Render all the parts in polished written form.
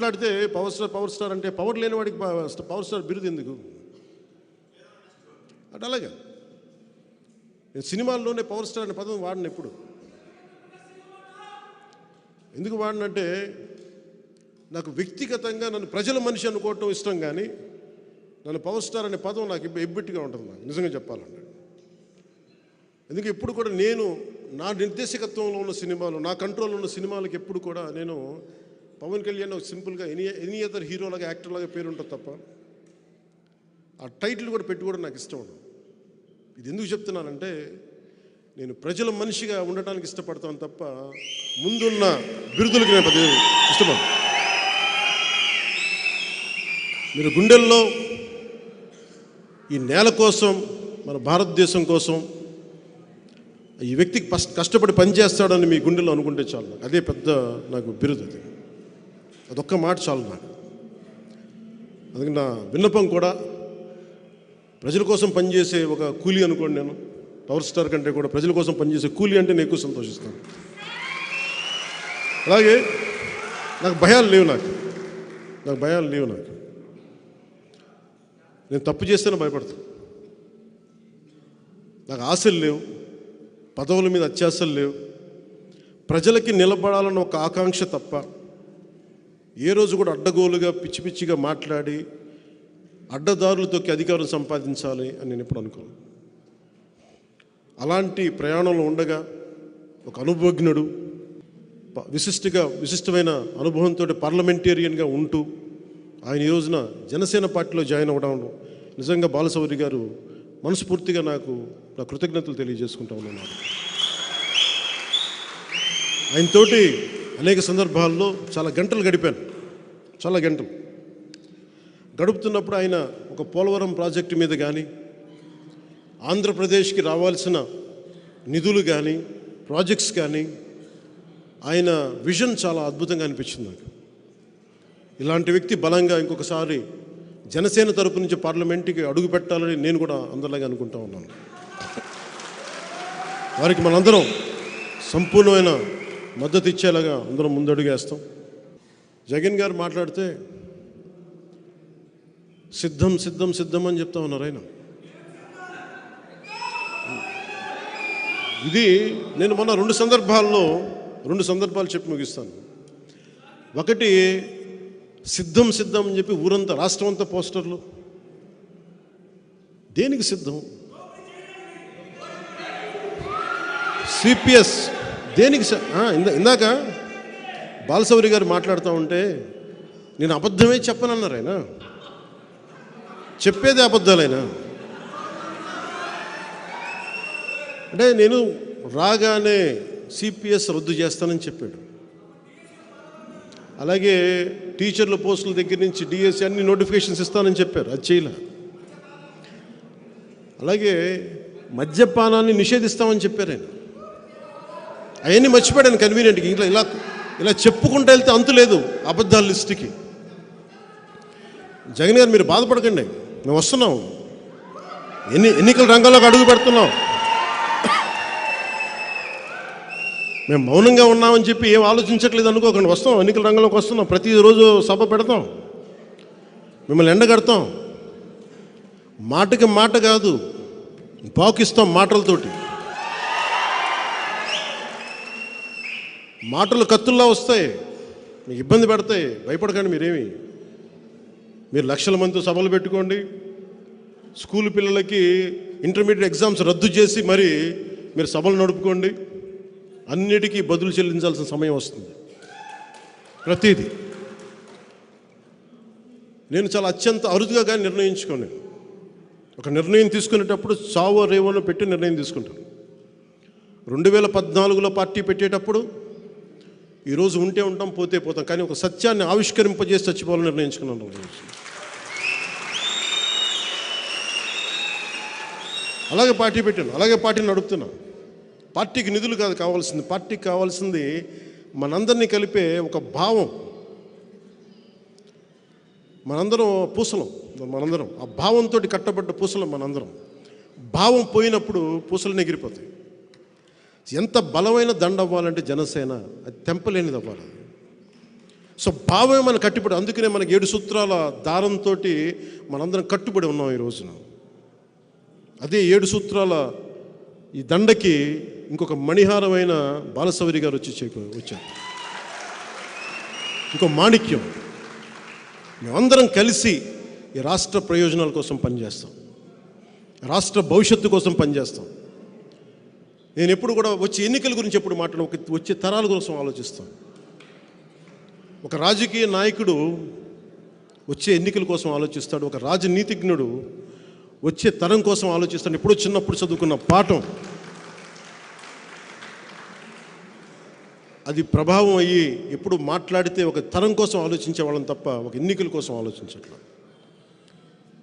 మాట్లాడితే power star అంటే power లేని వాడికి పవర్ స్టార్ బిరుదు ఎందుకు అంటే అలాగే నేను సినిమాల్లోనే పవర్ స్టార్ అనే పదం వాడిన ఎప్పుడు ఎందుకు వాడినంటే నాకు వ్యక్తిగతంగా నన్ను ప్రజల మనిషి అనుకోవటం ఇష్టం, కానీ నన్ను పవర్ స్టార్ అనే పదం నాకు ఎబ్బెట్టిగా ఉంటుంది. నాకు నిజంగా చెప్పాలంటే ఎందుకు ఎప్పుడు కూడా నేను నా నిర్దేశకత్వంలో ఉన్న సినిమాలు, నా కంట్రోల్లో ఉన్న సినిమాలకు ఎప్పుడు కూడా నేను పవన్ కళ్యాణ్ సింపుల్గా ఎనీ అదర్ హీరోలాగా యాక్టర్లాగా పేరు ఉంటుంది తప్ప ఆ టైటిల్ కూడా పెట్టుకోవడం నాకు ఇష్టం ఉండదు. ఇది ఎందుకు చెప్తున్నానంటే నేను ప్రజల మనిషిగా ఉండటానికి ఇష్టపడతాను తప్ప ముందున్న బిరుదులకి నేను పెద్ద ఇష్టపడను. మీరు గుండెల్లో ఈ నేల కోసం, మన భారతదేశం కోసం ఈ వ్యక్తికి కష్టపడి పనిచేస్తాడని మీ గుండెల్లో అనుకుంటే చాలు. అదే పెద్ద నాకు బిరుదు. అదొక్క మాట చాలు నాకు. అందుకని నా విన్నపం కూడా ప్రజల కోసం పనిచేసే ఒక కూలీ అనుకోండి. నేను పవర్ స్టార్ కంటే కూడా ప్రజల కోసం పనిచేసే కూలీ అంటే నేను ఎక్కువ సంతోషిస్తాను. అలాగే నాకు భయాలు లేవు. నాకు భయాలు లేవు. నేను తప్పు చేస్తేనే భయపడతాను. నాకు ఆశలు లేవు, పదవుల మీద అత్యాశలు లేవు. ప్రజలకి నిలబడాలన్న ఒక ఆకాంక్ష తప్ప ఏ రోజు కూడా అడ్డగోలుగా పిచ్చి పిచ్చిగా మాట్లాడి అడ్డదారులతోకి అధికారం సంపాదించాలి అని నేను ఎప్పుడు అనుకోను. అలాంటి ప్రయాణంలో ఉండగా ఒక అనుభవజ్ఞుడు, విశిష్టమైన అనుభవంతో పార్లమెంటేరియన్గా ఉంటూ ఆయన ఈ రోజున జనసేన పార్టీలో జాయిన్ అవ్వడం నిజంగా బాలశౌరి గారు మనస్ఫూర్తిగా నాకు నా కృతజ్ఞతలు తెలియజేసుకుంటా ఉన్నాను. ఆయనతోటి అనేక సందర్భాల్లో చాలా గంటలు గడిపాను. చాలా గంటలు గడుపుతున్నప్పుడు ఆయన ఒక పోలవరం ప్రాజెక్టు మీద కానీ, ఆంధ్రప్రదేశ్కి రావాల్సిన నిధులు కానీ, ప్రాజెక్ట్స్ కానీ, ఆయన విజన్ చాలా అద్భుతంగా అనిపించింది నాకు. ఇలాంటి వ్యక్తి బలంగా ఇంకొకసారి జనసేన తరపు నుంచి పార్లమెంట్కి అడుగు పెట్టాలని నేను కూడా అందరిలాగా అనుకుంటా ఉన్నాను. వారికి మనందరం సంపూర్ణమైన మద్దతు ఇచ్చేలాగా అందరం ముందడుగేస్తాం. జగన్ గారు మాట్లాడితే సిద్ధం సిద్ధం సిద్ధం అని చెప్తా ఉన్నారు ఆయన. ఇది నేను మొన్న రెండు సందర్భాలు చెప్పి ముగిస్తాను. ఒకటి, సిద్ధం సిద్ధం అని చెప్పి ఊరంతా, రాష్ట్రం అంతా పోస్టర్లు. దేనికి సిద్ధం? సిపిఎస్ దేనికి? ఇందాక బాలశౌరి గారు మాట్లాడుతూ ఉంటే నేను అబద్ధమే చెప్పనన్నారు ఆయన. చెప్పేదే అబద్ధాలైనా అంటే నేను రాగానే సిపిఎస్ రద్దు చేస్తానని చెప్పాడు. అలాగే టీచర్ల పోస్టుల దగ్గర నుంచి డిఎస్సి అన్ని నోటిఫికేషన్స్ ఇస్తానని చెప్పారు, అది చేయలే. అలాగే మద్యపానాన్ని నిషేధిస్తామని చెప్పారు ఆయన. అవన్నీ మర్చిపోయాను కన్వీనియంట్గా. ఇలా చెప్పుకుంటూ వెళ్తే అంతు లేదు అబద్ధాల లిస్టుకి. జగన్ గారు మీరు బాధపడకండి, మేము వస్తున్నాం, ఎన్నికల రంగంలోకి అడుగు పెడుతున్నాం. మేము మౌనంగా ఉన్నామని చెప్పి ఏం ఆలోచించట్లేదు అనుకోకండి. వస్తాం, ఎన్నికల రంగంలోకి వస్తున్నాం. ప్రతిరోజు సభ పెడతాం, మిమ్మల్ని ఎండగడతాం. మాటకి మాట కాదు, పాకిస్తాం మాటలతోటి. మాటలు కత్తుల్లా వస్తాయి, మీకు ఇబ్బంది పెడతాయి. భయపడకండి. మీరు లక్షల మందితో సభలు పెట్టుకోండి. స్కూల్ పిల్లలకి ఇంటర్మీడియట్ ఎగ్జామ్స్ రద్దు చేసి మరి మీరు సభలు నడుపుకోండి. అన్నిటికీ బదులు చెల్లించాల్సిన సమయం వస్తుంది. ప్రతిదీ నేను చాలా అత్యంత అరుదుగా కానీ నిర్ణయించుకోండి. ఒక నిర్ణయం తీసుకునేటప్పుడు చావో రేవోనో పెట్టి నిర్ణయం తీసుకుంటాను. 2014లో పార్టీ పెట్టేటప్పుడు ఈరోజు ఉంటే ఉంటాం, పోతే పోతాం, కానీ ఒక సత్యాన్ని ఆవిష్కరింపజేసి చచ్చిపోవాలని నిర్ణయించుకున్నాను. అలాగే పార్టీ పెట్టాను, అలాగే పార్టీని నడుపుతున్నాను. పార్టీకి నిధులు కాదు కావాల్సింది, పార్టీకి కావాల్సింది మనందరినీ కలిపే ఒక భావం. మనందరం పూసలం, ఆ భావంతో కట్టబడ్డ పూసలం మనందరం. భావం పోయినప్పుడు పూసలు ఎగిరిపోతాయి. ఎంత బలమైన దండ అవ్వాలంటే జనసేన అది తెంపలేనిది అవ్వాలి. సో భావమే మన కట్టుబడి, అందుకనే మనకి 7 సూత్రాల దారంతో మనందరం కట్టుబడి ఉన్నాం ఈ రోజున. అదే 7 సూత్రాల ఈ దండకి ఇంకొక మణిహారమైన బాలసౌరి గారు వచ్చారు. ఇంకో మాణిక్యం. మేమందరం కలిసి ఈ రాష్ట్ర ప్రయోజనాల కోసం పనిచేస్తాం, రాష్ట్ర భవిష్యత్తు కోసం పనిచేస్తాం. నేను ఎప్పుడు కూడా వచ్చే ఎన్నికల గురించి ఎప్పుడు వచ్చే తరాల కోసం ఆలోచిస్తాను. ఒక రాజకీయ నాయకుడు వచ్చే ఎన్నికల కోసం ఆలోచిస్తాడు, ఒక రాజనీతిజ్ఞుడు వచ్చే తరం కోసం ఆలోచిస్తాడు. ఎప్పుడో చిన్నప్పుడు చదువుకున్న పాఠం అది ప్రభావం అయ్యి ఎప్పుడు మాట్లాడితే ఒక తరం కోసం ఆలోచించే వాళ్ళని తప్ప ఒక ఎన్నికల కోసం ఆలోచించట్లా.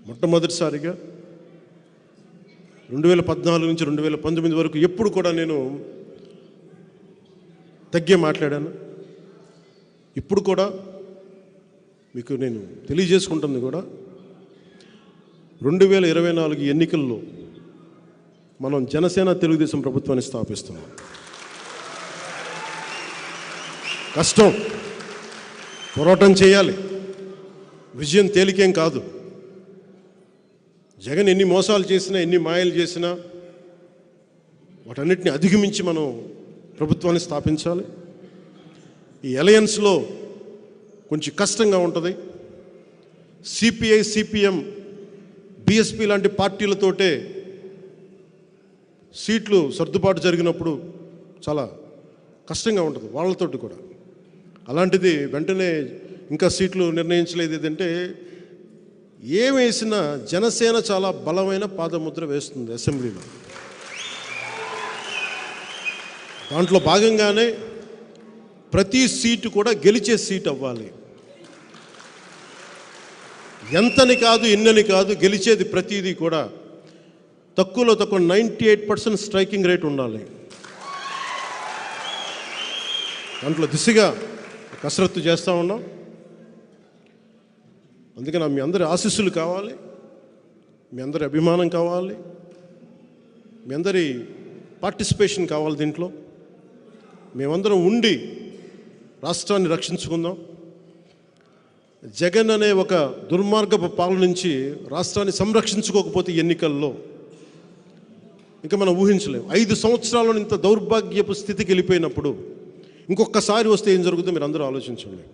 మొట్టమొదటిసారిగా 2014 నుంచి 2019 వరకు ఎప్పుడు కూడా నేను తగ్గే మాట్లాడాను. ఇప్పుడు కూడా మీకు నేను తెలియజేసుకుంటుంది కూడా 2024 ఎన్నికల్లో మనం జనసేన తెలుగుదేశం ప్రభుత్వాన్ని స్థాపిస్తున్నాం. కష్టం, పోరాటం చేయాలి, విజయం తేలికేం కాదు. జగన్ ఎన్ని మోసాలు చేసినా, ఎన్ని మాయలు చేసినా వాటన్నిటిని అధిగమించి మనం ప్రభుత్వాన్ని స్థాపించాలి. ఈ అలయన్స్లో కొంచెం కష్టంగా ఉంటుంది. సిపిఐ, సిపిఎం, బిఎస్పి లాంటి పార్టీలతోటే సీట్లు సర్దుబాటు జరిగినప్పుడు చాలా కష్టంగా ఉంటుంది వాళ్ళతోటి కూడా. అలాంటిది వెంటనే ఇంకా సీట్లు నిర్ణయించలేదు. ఏదంటే ఏం వేసినా జనసేన చాలా బలమైన పాదముద్ర వేస్తుంది అసెంబ్లీలో. దాంట్లో భాగంగానే ప్రతి సీటు కూడా గెలిచే సీట్ అవ్వాలి. ఎంతని కాదు, ఎన్నని కాదు, గెలిచేది ప్రతిదీ కూడా తక్కువలో తక్కువ 98% స్ట్రైకింగ్ రేట్ ఉండాలి. దాంట్లో దిశగా కసరత్తు చేస్తూ ఉన్నాం. అందుకని మీ అందరి ఆశీస్సులు కావాలి, మీ అందరి అభిమానం కావాలి, మీ అందరి పార్టిసిపేషన్ కావాలి. దీంట్లో మేమందరం ఉండి రాష్ట్రాన్ని రక్షించుకుందాం. జగన్ అనే ఒక దుర్మార్గపు పాలన నుంచి రాష్ట్రాన్ని సంరక్షించుకోకపోతే ఎన్నికల్లో ఇంకా మనం ఊహించలేము. 5 సంవత్సరాల్లో ఇంత దౌర్భాగ్యపు స్థితికి వెళ్ళిపోయినప్పుడు ఇంకొకసారి వస్తే ఏం జరుగుతుందో మీరు అందరూ ఆలోచించండి.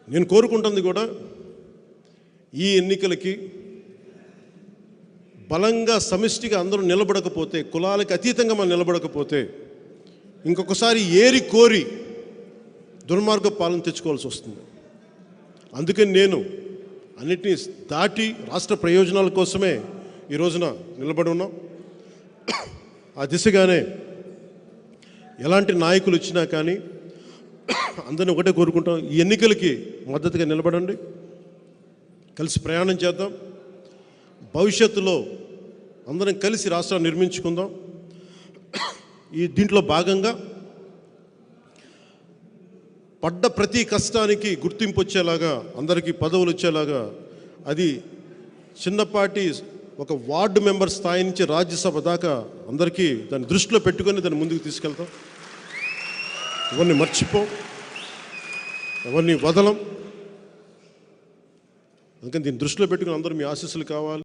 నేను కోరుకుంటుంది కూడా ఈ ఎన్నికలకి బలంగా సమిష్టిగా అందరూ నిలబడకపోతే, కులాలకు అతీతంగా మనం నిలబడకపోతే ఇంకొకసారి ఏరి కోరి దుర్మార్గ పాలన తెచ్చుకోవాల్సి వస్తుంది. అందుకని నేను అన్నిటినీ దాటి రాష్ట్ర ప్రయోజనాల కోసమే ఈ రోజున నిలబడి ఉన్నాం. ఆ దిశగానే ఎలాంటి నాయకులు వచ్చినా కానీ అందరినీ ఒకటే కోరుకుంటాం, ఈ ఎన్నికలకి మద్దతుగా నిలబడండి, కలిసి ప్రయాణం చేద్దాం. భవిష్యత్తులో అందరం కలిసి రాష్ట్రాన్ని నిర్మించుకుందాం. దీంట్లో భాగంగా పడ్డ ప్రతి కష్టానికి గుర్తింపు వచ్చేలాగా, అందరికీ పదవులు వచ్చేలాగా, అది చిన్నపాటి ఒక వార్డు మెంబర్ స్థాయి నుంచి రాజ్యసభ దాకా అందరికీ దాన్ని దృష్టిలో పెట్టుకొని దాన్ని ముందుకు తీసుకెళ్తాం. ఎవరిని మర్చిపోం, ఎవరిని వదలం. అందుకని దీన్ని దృష్టిలో పెట్టుకుని అందరూ మీ ఆశీస్సులు కావాలి.